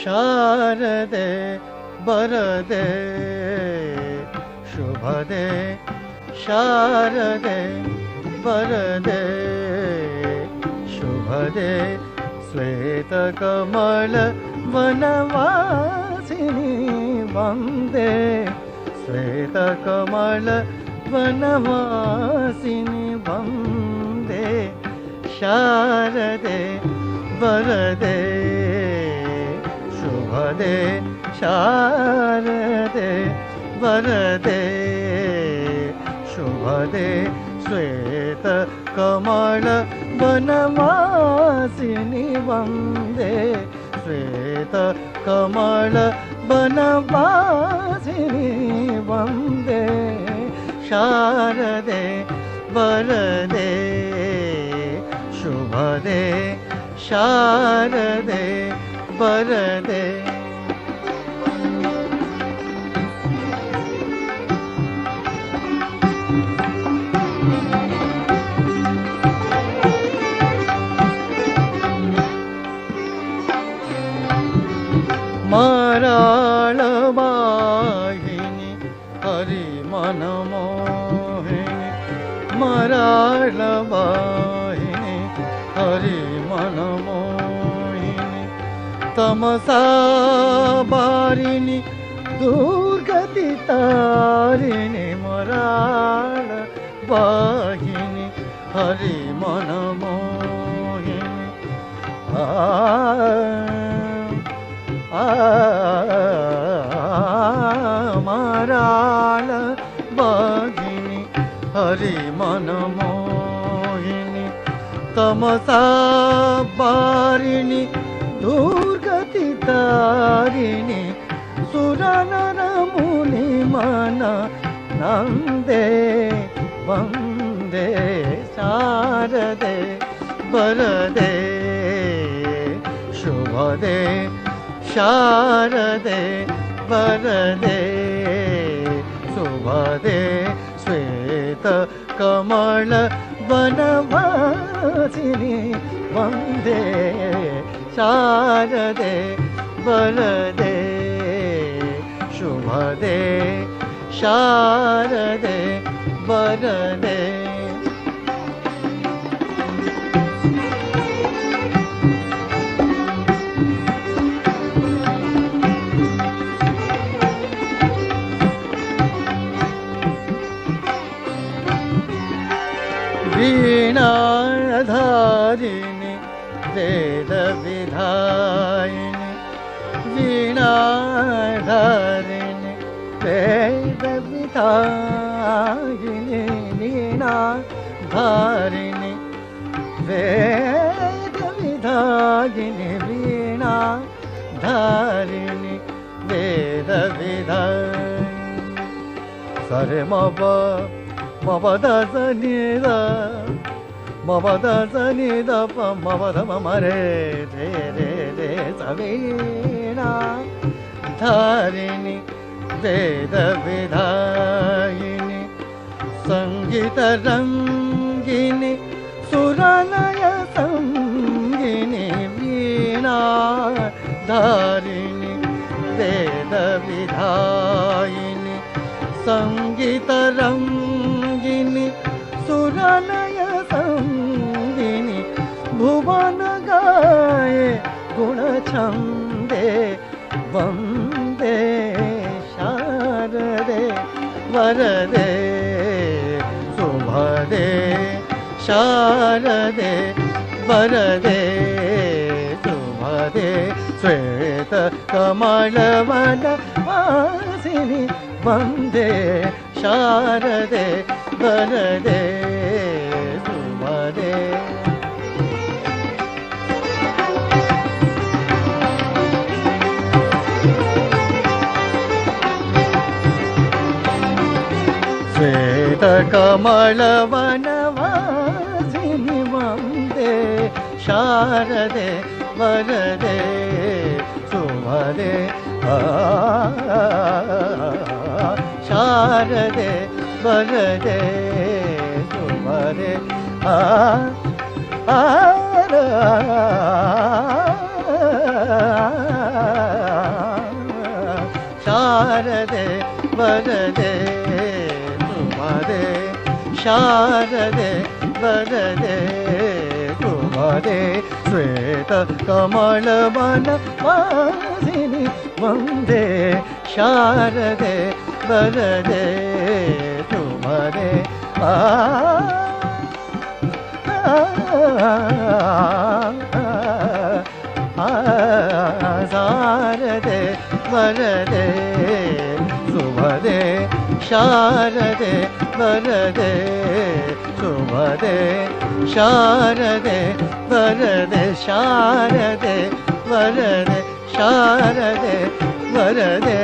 ಶಾರದೆ ಬರದೆ ಶುಭದೆ ಶಾರದೆ ಬರದೆ ಶುಭದೆ ಶ್ವೇತ ಕಮಲ ವನವಾಸಿನಿ ವಂದೇ ಶ್ವೇತ ಕಮಲ ವನವಾಸಿನಿ ವಂದೇ ಶಾರದೆ ಬರದೆ ಶುಭದೆ ಶಾರದೆ ಬರದೆ ಶುಭದೆ ಶ್ವೇತ ಕಮಲ ವನವಾಸಿನಿ ವಂದೇ ಶ್ವೇತ ಕಮಲ ವನವಾಸಿನಿ ವಂದೇ ಶಾರದೆ ಬರದೆ ಶುಭದೆ ಶಾರದೆ ಬರದೆ ಮರಾಳ ವಾಹಿನಿ ಹರಿ ಮನ ಮೋಹಿನಿ ಮರಾಳ ವಾಹಿನಿ ಹರಿ ಮನ ಮೋಹಿನಿ ತಮಸಾ ಬಾರಿಣಿ ದುರ್ಗತಿ ತಾರಿಣಿ ಮರಾಳ ವಾಹಿನಿ ಹರಿ ಮನ ಮೋಹಿನಿ ಮರಾಳ ವಾಹಿನಿ ಹರಿ ಮನ ಮೋಹಿನಿ ತಮಸಾ ಬಾರಿಣಿ ದುರ್ಗತಿ ತಾರಿಣಿ ಸುರನರ ಮುನಿ ಮನ ನಂದೇ ವಂದೇ ಶಾರದೆ ಬರದೆ ಶುಭದೆ ಶಾರದೆ ಬರದೆ ಶುಭದೆ ಶ್ವೇತ ಕಮಲ ವನವಾಸಿನಿ ವಂದೇ ಶಾರದೆ ಬರದೆ ಶುಭದೆ ಶಾರದೆ ಬರದೆ वीणाधारिणी वेद विधायिनी वीणाधारिणी वेद विधायिनी वीणाधारिणी वेद विधायिनी वीणाधारिणी वेद विधायिनी सरे म ಮಪದ ಸನಿದ ಮಪದ ಸನಿದ ಪ ಮಪದ ಮರೆ ರೇ ರೇ ರೇ ಸವೀಣಾ ಧಾರಿಣಿ ವೇದ ವಿಧಾಯಿನಿ ಸಂಗೀತ ರಂಗಿನಿ ಸುರಲಯ ಸಂಗಿನಿ ವೀಣಾ ಧಾರಿಣಿ ವೇದ ವಿಧಾಯಿನಿ ಸಂಗೀತ ರಂಗಿನಿ ಸುರಲಯ ಸಂಗಿನಿ ಭುವನ ಗಾಯೆ ಗುಣಛಂದೆ ವಂದೇ ಶಾರದೆ ವರದೆ ಶುಭದೆ ಶಾರದೆ ವರದೆ ಶುಭದೆ ಶ್ವೇತ ಕಮಲವನ ವಾಸಿನಿ ವಂದೇ ಶಾರದೆ ವರದೆ ಶುಭದೆ ಶ್ವೇತ ಕಮಲವನವಾಸಿನಿ ವಂದೇ ಶಾರದೆ ವರದೆ ಶುಭದೆ ಶಾರದೆ ವರದೆ ಶುಭದೆ ಶಾರದೆ ವರದೆ ಶುಭದೆ ಶಾರದೆ ವರದೆ ಶುಭದೆ ಶ್ವೇತ ಕಮಲವನ ವಾಸಿನಿ ವಂದೇ ಶಾರದೆ ವರದೆ ಶುಭದೆ ಶಾರದೆ ವರದೆ ಶುಭದೆ ಶಾರದೆ ವರದೆ ಶುಭದೆ ಶಾರದೆ ವರದೆ ಶಾರದೆ ವರದೆ ಶಾರದೆ ವರದೆ